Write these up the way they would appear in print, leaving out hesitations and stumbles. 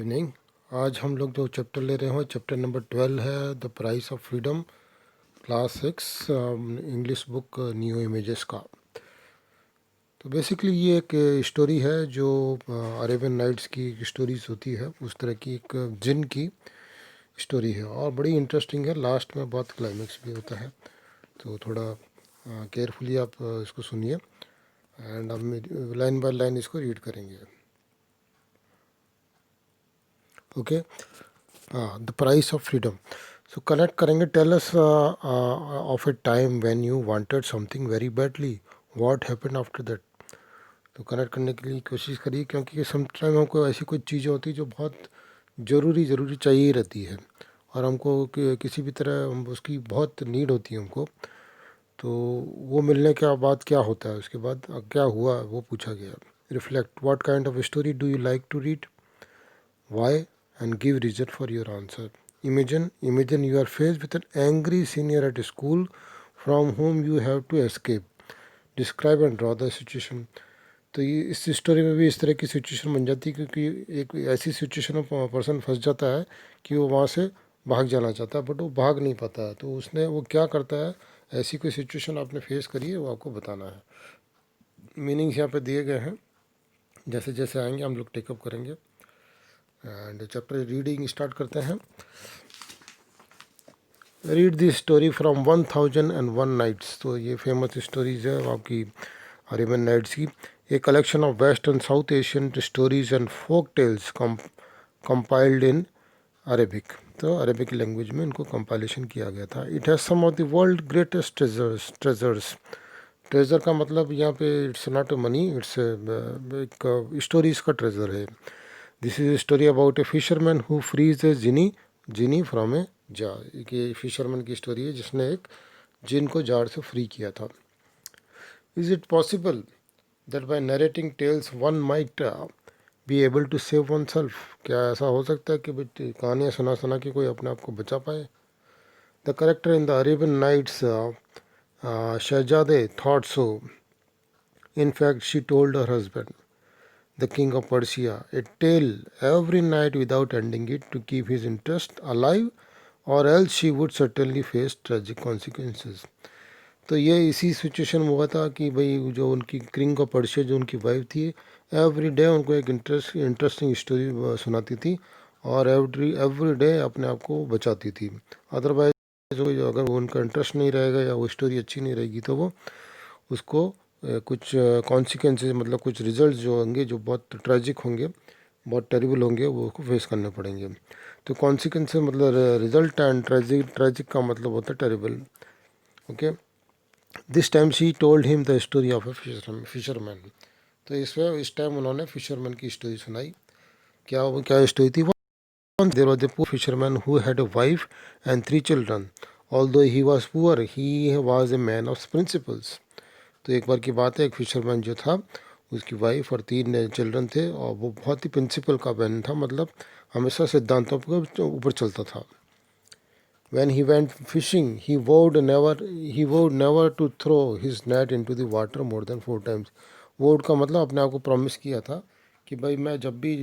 Evening. आज हम लोग जो चैप्टर ले रहे हैं चैप्टर नंबर 12 है the price of freedom, class 6, English book new images का। तो बेसिकली ये एक स्टोरी है जो अरेबियन नाइट्स की स्टोरीज होती है, उस तरह की एक जिन की स्टोरी है और बड़ी इंटरेस्टिंग है। लास्ट में बहुत क्लाइमेक्स भी होता है, तो थोड़ा केयरफुली आप इसको सुनिए एंड हम लाइन बाय लाइन इसको रीड करेंगे। Okay, the price of freedom. So connect करेंगे। Tell us of a time when you wanted something very badly, what happened after that. तो कनेक्ट करने के लिए कोशिश करिए, क्योंकि सम टाइम हमको ऐसी कोई चीज़ें होती है जो बहुत ज़रूरी चाहिए ही रहती है और हमको किसी भी तरह उसकी बहुत नीड होती है हमको। तो वो मिलने के बाद क्या होता है, उसके बाद क्या हुआ वो पूछा गया। Reflect, what kind of story do you like to read, why, and give reason for your answer. Imagine you are faced with an angry senior at school from whom you have to escape. Describe and draw the situation. तो ये इस story में भी इस तरह की situation बन जाती है, क्योंकि एक ऐसी सिचुएशन में पर्सन फंस जाता है कि वो वहाँ से भाग जाना चाहता है बट वो भाग नहीं पाता है। तो उसने वो क्या करता है, ऐसी कोई सिचुएशन आपने फेस करी है वो आपको बताना है। मीनिंग्स यहाँ पे दिए गए हैं, जैसे जैसे आएंगे हम लोग टेकअप करेंगे एंड चैप्टर रीडिंग स्टार्ट करते हैं। Read this story from 1001 nights. तो ये फेमस स्टोरीज है आपकी अरेबियन नाइट्स की, a collection of west and south Asian stories and folk tales compiled in Arabic. तो अरेबिक लैंग्वेज में इनको कंपाइलेशन किया गया था। It has some of the world greatest treasures. Treasure का मतलब यहाँ पे इट्स नॉट मनी, इट्स एक स्टोरीज का ट्रेजर है। This is a story about A fisherman who frees a genie from a jar. कि फिशरमैन की स्टोरी है जिसने एक जिन को जार से फ्री किया था। Is it possible that by narrating tales one might be able to save oneself. क्या ऐसा हो सकता है कि भाई कहानियाँ सुना सुना के कोई अपने आप को बचा पाए। The character in the Arabian nights शहजादे thought so. In fact she told her husband, the king of Persia, a tale every night without ending it to keep his interest alive, or else she would certainly face tragic consequences. तो ये इसी situation में हुआ था कि भाई जो उनकी किंग ऑफ पर्शिया जो उनकी वाइफ थी, एवरी डे उनको एक इंटरेस्टिंग स्टोरी सुनाती थी और एवरी डे अपने आप को बचाती थी। अदरवाइज जो अगर उनका इंटरेस्ट नहीं रहेगा या वो स्टोरी अच्छी नहीं रहेगी तो वो उसको कुछ कॉन्सिक्वेंसेस, मतलब कुछ रिजल्ट जो होंगे जो बहुत ट्रेजिक होंगे, बहुत टेरिबल होंगे, वो उसको फेस करने पड़ेंगे। तो कॉन्सिक्वेंसेस मतलब रिजल्ट एंड ट्रेजिक का मतलब होता है terrible. Okay, this time she told him the story of A fisherman. तो इस टाइम उन्होंने फिशरमैन की स्टोरी सुनाई। क्या स्टोरी थी? There was a poor fisherman who had a wife and 3 children. Although he was poor, he was a man of principles. तो एक बार की बात है, एक फिशरमैन जो था उसकी वाइफ और 3 चिल्ड्रन थे और वो बहुत ही प्रिंसिपल का मैन था, मतलब हमेशा सिद्धांतों के ऊपर चलता था। When he went fishing, he vowed never to throw his net into the water more than 4 times. वोड का मतलब अपने आप को प्रॉमिस किया था कि भाई मैं जब भी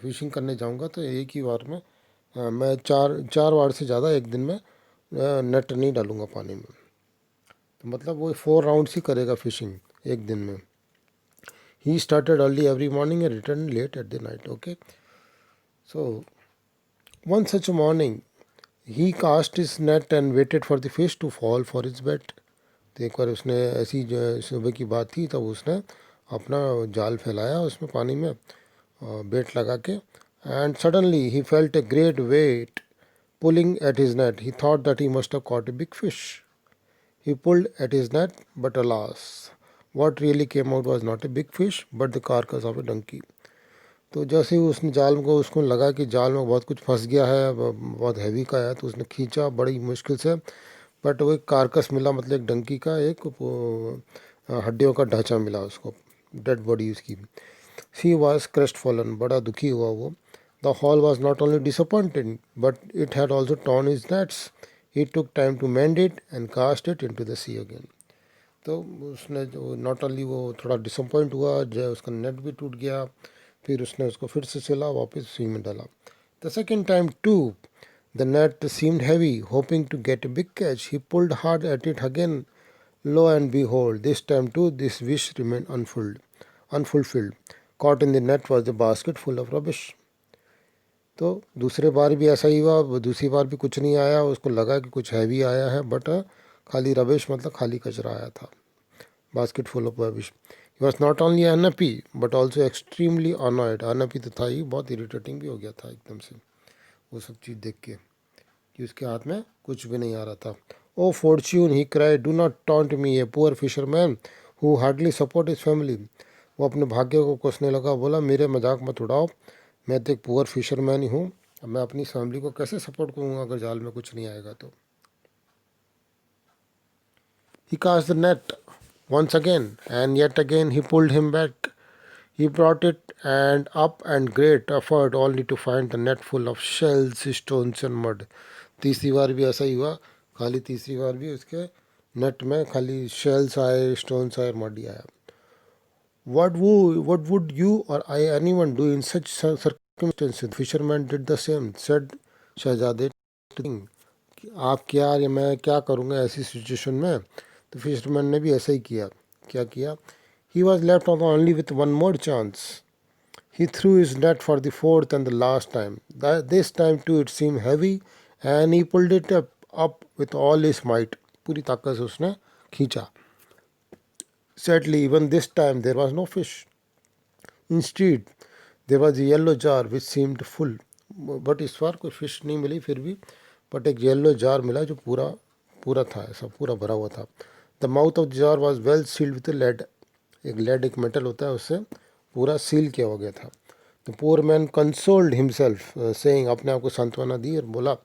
फिशिंग करने जाऊंगा तो एक ही बार में मैं चार बार से ज़्यादा एक दिन में नेट नहीं डालूंगा पानी में। तो मतलब वो 4 राउंड्स ही करेगा फिशिंग एक दिन में। He started early every morning and returned late at the night. Okay, so one such morning he cast his net and waited for the fish to fall for his bet. तो एक बार उसने ऐसी सुबह की बात थी तब उसने अपना जाल फैलाया उसमें पानी में बेट लगा के, and suddenly he felt a great weight pulling at his net. He thought that he must have caught a big fish. He pulled at his net, but alas, what really came out was not a big fish, but the carcass of a donkey. तो जैसे ही उसने जाल को उसको लगा कि जाल में बहुत कुछ फंस गया है, बहुत हैवी का है, तो उसने खींचा बड़ी मुश्किल से, बट वो एक कारकस मिला, मतलब एक डंकी का एक हड्डियों का ढांचा मिला उसको, डेड बॉडी उसकी। सी वॉज क्रेस्ट फॉलन, बड़ा दुखी हुआ वो। The haul was not only disappointed but it had also torn his nets. He took time to mend it and cast it into the sea again. तो उसने जो not only वो थोड़ा disappoint हुआ, जो उसका नेट भी टूट गया, फिर उसने उसको फिर से सिला, वापस उसी में डाला. The second time too, the net seemed heavy. Hoping to get a big catch, he pulled hard at it again. Lo and behold, this time too, this wish remained unfulfilled. Caught in the net was a basket full of rubbish. तो दूसरे बार भी ऐसा ही हुआ. दूसरी बार भी कुछ नहीं आया. उसको लगा कि कुछ हैवी आया है, बट खाली रबिश मतलब खाली कचरा आया था. Basket full of rubbish. He was not only unhappy but also extremely annoyed. Unhappy तो था ही, बहुत इरिटेटिंग भी हो गया था एकदम से वो सब चीज़ देख के कि उसके हाथ में कुछ भी नहीं आ रहा था. O fortune, he cried, do not taunt me, a poor fisherman who hardly support his family. वो अपने भाग्य को कोसने लगा. बोला मेरे मजाक मत उड़ाओ, मैं तो एक पुअर फिशरमैन ही हूँ. अब मैं अपनी फैमिली को कैसे सपोर्ट करूँगा अगर जाल में कुछ नहीं आएगा तो. He cast the net once again, and yet again he pulled him back. He brought it and up and great effort only to find the net full of shells, stones and mud. तीसरी बार भी ऐसा ही हुआ. खाली तीसरी बार भी उसके net में खाली शेल्स आए, स्टोन्स आए, मड ही आया. What would you or I anyone do in such circumstances? The fisherman did the same, said शहजादे to the king. कि आप क्या या मैं क्या करूँगा ऐसी सिचुएशन में. तो फिशरमैन ने भी ऐसा ही किया. क्या किया? He was left only with one more chance. He threw his net for the fourth and the last time. This time too it seemed heavy and he pulled it up with all his might. पूरी ताकत से उसने खींचा. Sadly, even this time there was no fish. Instead, there was a yellow jar which seemed full. But इस बार कोई fish नहीं मिली फिर भी, बट एक येलो जार मिला जो पूरा पूरा था, ऐसा पूरा भरा हुआ था. The mouth of the jar was well sealed with lead. एक लेड एक मेटल होता है, उससे पूरा सील किया हो गया था. The poor man consoled himself saying, अपने आप को सांत्वना दी और बोला,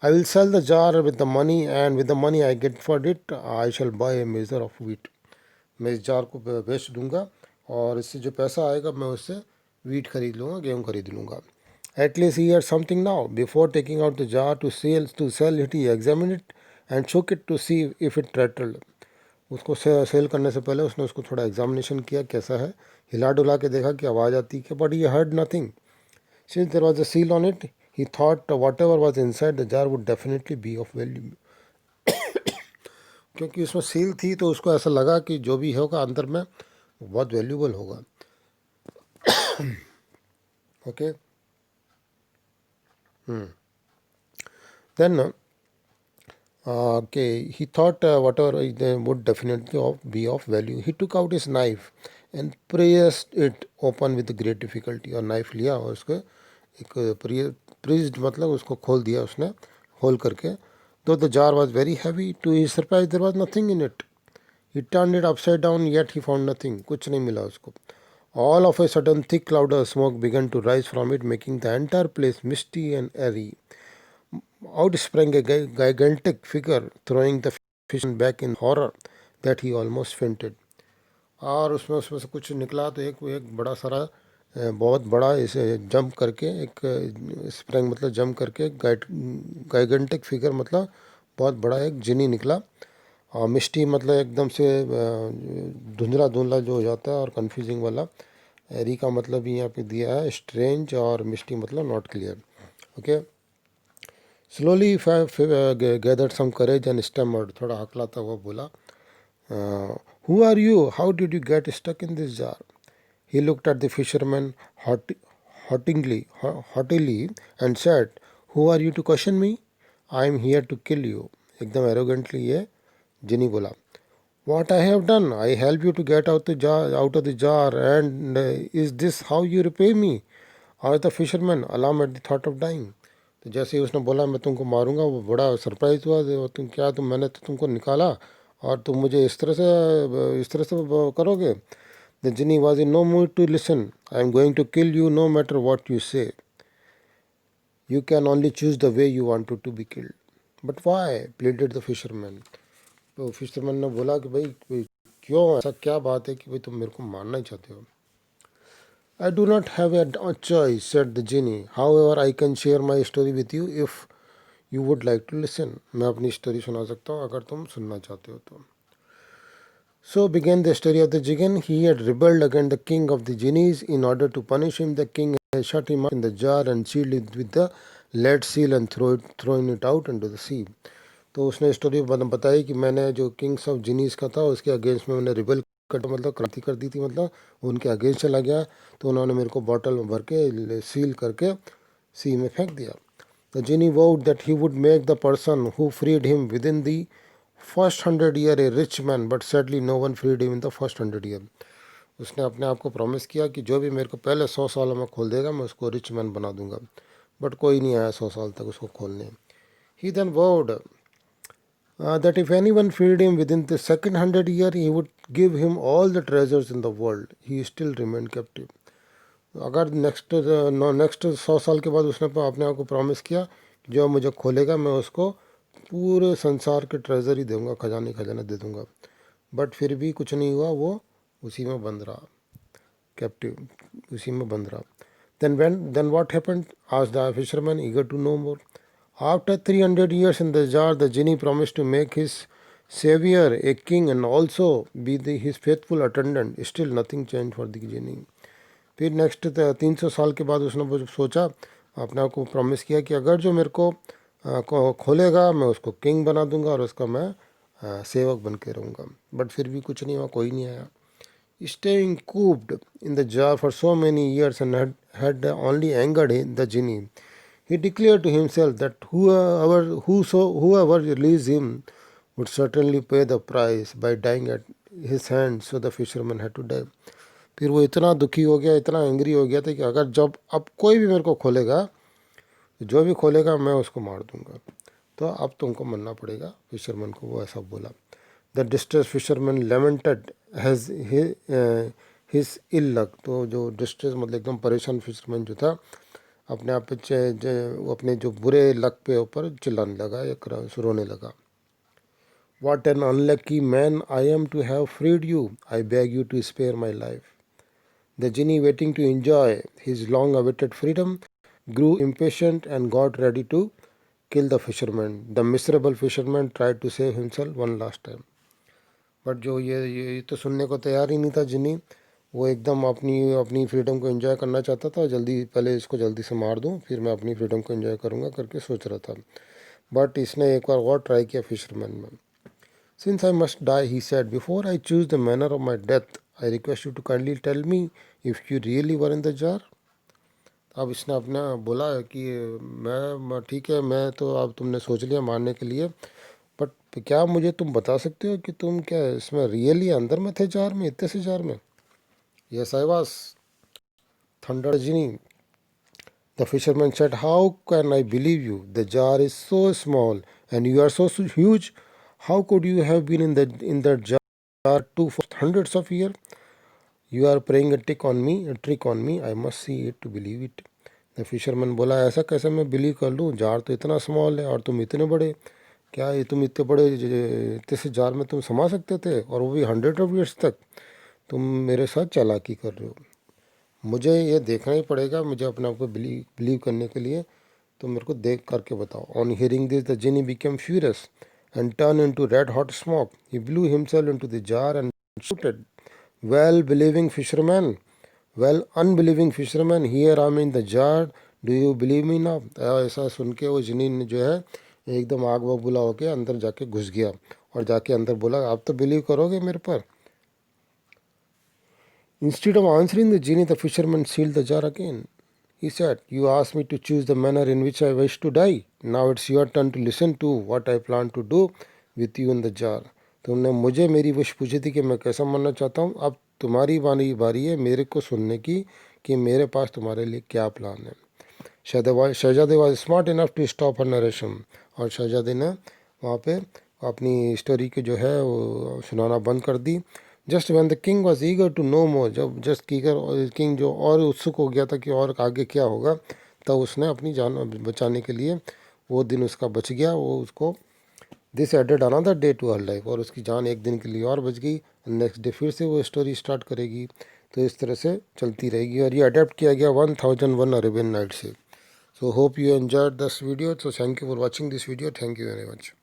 I will sell the jar with the money and with the money I get for it I shall buy a measure of wheat. मैं इस जार को बेच दूंगा और इससे जो पैसा आएगा मैं उससे वीट खरीद लूँगा, गेहूँ खरीद लूँगा. At least he had something now. Before taking out the jar to sell it, he examined it and shook it to see if it rattled. उसको सेल करने से पहले उसने उसको थोड़ा एग्जामिनेशन किया कैसा है, हिला डुला के देखा कि आवाज़ आती है, but he heard nothing. Since there was a seal on it, he thought whatever was inside the jar would definitely be of value. क्योंकि उसमें सील थी तो उसको ऐसा लगा कि जो भी होगा अंदर में बहुत वैल्यूबल होगा. Okay. Then okay, he thought whatever would definitely be of value. He took out his knife and pressed it open with great difficulty. और knife लिया और उसको एक pressed मतलब उसको खोल दिया उसने, होल करके. Though the jar was very heavy, to his surprise there was nothing in it. He turned it upside down, yet he found nothing. कुछ नहीं मिला उसको. All of a sudden, thick cloud of smoke began to rise from it, making the entire place misty and airy. Out sprang a gigantic figure, throwing the fisherman back in horror that he almost fainted. और उसमें उसमें से कुछ निकला तो एक एक बड़ा सारा बहुत बड़ा इसे जंप करके एक स्प्रिंग मतलब जंप करके गाइगेंटिक फिगर मतलब बहुत बड़ा एक जिनी निकला. और मिस्टी मतलब एकदम से धुंधला धुंधला जो हो जाता है और कंफ्यूजिंग वाला. एरी का मतलब भी यहाँ पे दिया है स्ट्रेंज और मिस्टी मतलब not clear. Okay. Slowly gathered some courage and stammered. थोड़ा हकलाता हुआ बोला, who are you? How did you get stuck in this jar? He looked at the fisherman haughtily and said, who are you to question me? I am here to kill you. एकदम arrogantly ये जिनी बोला. What I have done? I help you to get out of the jar, and is this how you repay me? Asked the fisherman, alarmed at the thought of dying. तो जैसे ही उसने बोला मैं तुमको मारूंगा, वो बड़ा सरप्राइज हुआ. मैंने तो तुमको निकाला और तुम मुझे इस तरह से करोगे. The genie was in no mood to listen. I am going to kill you no matter what you say. You can only choose the way you wanted to be killed. But why pleaded the fisherman. तो fisherman ने बोला कि भाई क्यों, ऐसा क्या बात है कि भाई तुम मेरे को मारना ही चाहते हो. I do not have a choice, said the genie. However, I can share my story with you if you would like to listen. मैं अपनी स्टोरी सुना सकता हूँ अगर तुम सुनना चाहते हो तो. So began the story of the jinn. He had rebelled against the king of the genies. In order to punish him, the king had shut him up in the jar and sealed it with the lead seal and thrown it out into the sea. तो उसने story बताई कि मैंने जो Kings of जीनीस का था उसके against में मैंने रिबेल कर मतलब क्रांति कर दी थी, मतलब उनके अगेंस्ट चला गया तो उन्होंने मेरे को बॉटल में भर के सील करके सी में फेंक दिया. The genie vowed that he would make the person who freed him within the first 100 year a rich man, but sadly no one freed him in the first 100 year. उसने अपने आप को प्रॉमिस किया कि जो भी मेरे को पहले 100 सालों में खोल देगा मैं उसको रिच मैन बना दूंगा, बट कोई नहीं आया 100 साल तक उसको खोलने. He then vowed that if anyone freed him within the second 100 year, he would give him all the treasures in the world. He still remained captive. अगर नेक्स्ट 100 साल के बाद उसने अपने आप को प्रॉमिस किया जो मुझे खोलेगा मैं उसको पूरे संसार के ट्रेजर ही दूंगा, खजाने खजाना दे दूंगा, बट फिर भी कुछ नहीं हुआ, वो उसी में बंद रहा, कैप्टिव उसी में बंद रहा. Then what happened? Asked the fisherman, eager to know more. After 300 years in the jar, the genie promised to make his savior a king and also be his faithful attendant. Still nothing changed for the genie. फिर next 300 साल के बाद उसने सोचा, अपने आप को promise किया कि अगर जो मेरे को खोलेगा मैं उसको किंग बना दूंगा और उसका मैं सेवक बन के रहूँगा, बट फिर भी कुछ नहीं हुआ, कोई नहीं आया. Staying cooped in the jar for so many years and had only angered the genie, he declared to himself that whoever released him would certainly pay the price by dying at his hands. So the fisherman had to die. फिर वो इतना दुखी हो गया, इतना angry हो गया था कि अगर जब अब कोई भी मेरे को खोलेगा, जो भी खोलेगा मैं उसको मार दूंगा, तो अब तुमको मरना पड़ेगा. फिशरमैन को वो ऐसा बोला. The distress fisherman lamented has his ill luck. तो जो डिस्ट्रेस मतलब एकदम परेशान फिशरमैन जो था अपने आप पे वो अपने जो बुरे लक पे ऊपर चिल्लाने लगा या रोने लगा. What an unlucky man I am to have freed you. I beg you to spare my life. The genie, waiting to enjoy his long awaited freedom, grew impatient and got ready to kill the fisherman. The miserable fisherman tried to save himself one last time. But जो ये तो सुनने को तैयार ही नहीं था जिनी, वो एकदम अपनी अपनी फ्रीडम को एंजॉय करना चाहता था. जल्दी पहले इसको जल्दी से मार दूं फिर मैं अपनी फ्रीडम को एंजॉय करूंगा करके सोच रहा था. बट इसने एक बार और ट्राई किया फिशरमैन में. Since I must die, he said, before I choose the manner of my death I request you to kindly tell me if you really were in the jar. अब इसने अपना बोला कि मैं ठीक है, मैं तो अब तुमने सोच लिया मारने के लिए, बट क्या मुझे तुम बता सकते हो कि तुम क्या इसमें रियली अंदर में थे जार में, इतने से जार में. Yes I was, thunder genie. The fisherman said, how can I believe you, the jar is so small and you are so huge. How could you have been in that jar to for hundreds of year. You are playing a trick on me. I must see it to believe it. The fisherman बोला, ऐसा कैसे मैं believe कर लूँ, jar तो इतना small है और तुम इतने बड़े, क्या ये तुम इतने बड़े इतने से जार में तुम समा सकते थे, और वो भी 100 तक. तुम मेरे साथ चालाकी कर रहे हो, मुझे ये देखना ही पड़ेगा, मुझे अपने आप को बिलीव करने के लिए तो मेरे को देख करके बताओ. On hearing this the Jini became furious and turned into red hot smoke. He blew himself into the jar and shouted, well believing fisherman, well unbelieving fisherman, here I am in the jar, do you believe me now. ऐसा सुन के वो जिनी ने जो है एकदम आग बबूला होके अंदर जाके घुस गया और जाके अंदर बोला, आप तो बिलीव करोगे मेरे पर. Instead of answering the genie, the fisherman sealed the jar again. He said, you asked me to choose the manner in which I wish to die. Now it's your turn to listen to what I plan to do with you in the jar. तुमने मुझे मेरी wish पूछी थी कि मैं कैसा मरना चाहता हूँ, अब तुम्हारी बारी है मेरे को सुनने की कि मेरे पास तुम्हारे लिए क्या प्लान है. Shahzade was smart enough to stop her narration. और शहजादे ने वहाँ पे अपनी स्टोरी के जो है वो सुनाना बंद कर दी. Just when the king was eager to know more, जब जस्ट किंग जो और उत्सुक हो गया था कि और आगे क्या होगा, तब उसने अपनी जान बचाने के लिए वो दिन उसका बच गया. वो उसको this added another day to her life, और उसकी जान एक दिन के लिए और बच गई. नेक्स्ट डे फिर से वो स्टोरी स्टार्ट करेगी. तो इस तरह से चलती रहेगी और ये अडेप्ट किया गया 1001 अरेबियन नाइट से. So hope you enjoyed this video. So thank you for watching this video. Thank you very much.